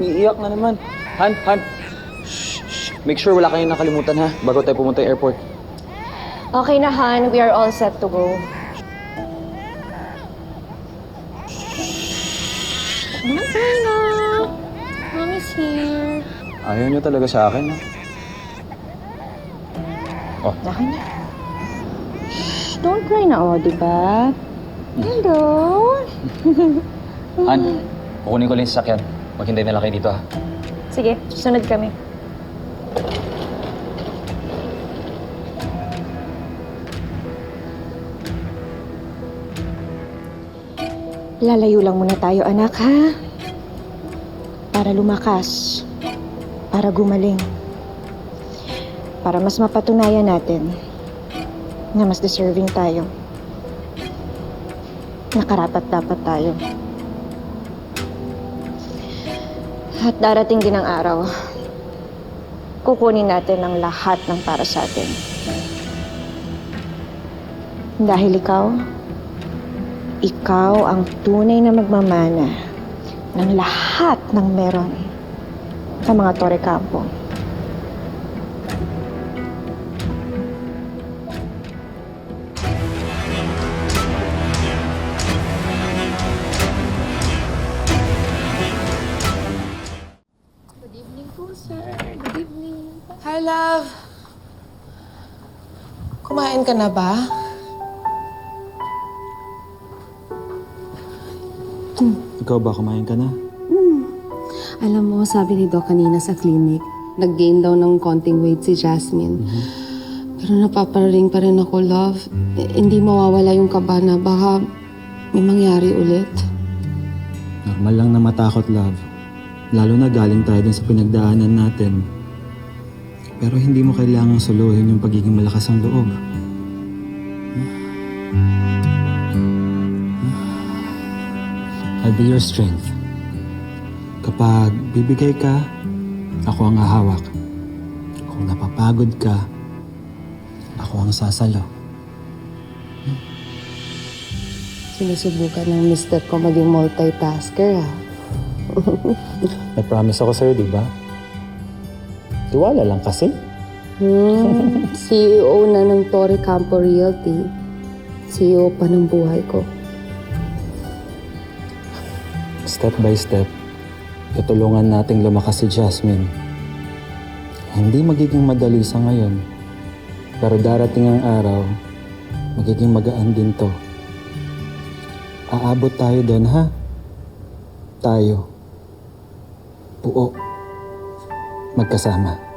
umiiyak na naman. Han. Shh. Make sure wala kayong nakalimutan ha, bago tayo pumunta yung airport. Okay na, Han. We are all set to go. Masay na. Mommy's here. Ayaw niyo talaga sa akin, no? Laki na. Shh, don't cry na, oh, diba? Hello? Han, kukunin ko lang yung sasakyan. Maghintay na lang kayo dito, ha? Sige, susunod kami. Lalayo lang muna tayo, anak, ha? Para lumakas. Para gumaling. Para mas mapatunayan natin na mas deserving tayo. Nakarapat-dapat tayo. At darating din ang araw, kukunin natin ang lahat ng para sa atin. Dahil ikaw ang tunay na magmamana ng lahat ng meron sa mga Torre Campo. Hi, love. Kumain ka na ba? Ikaw ba, kumain ka na? Alam mo, sabi ni Doc kanina sa clinic, nag-gain daw ng konting weight si Jasmine. Pero napapararing pa rin ako, love. Hindi mawawala yung kaba na baka may mangyari ulit. Normal lang na matakot, love. Lalo na galing tayo dun sa pinagdaanan natin. Pero hindi mo kailangang suluhin yung pagiging malakas ang loob. I'll be your strength. Kapag bibigay ka, ako ang hahawak. Kung napapagod ka, ako ang sasalo. Sinusubukan ng mister ko maging multitasker, ha? May promise ako sa'yo, di ba? Tiwala lang kasi. CEO na ng Torre Campo Realty. CEO pa ng buhay ko. Step by step, tutulungan nating lumakas si Jasmine. Hindi magiging madali sa ngayon, pero darating ang araw, magiging magaan din to. Aabot tayo doon, ha? Tayo. Buo. Magkasama.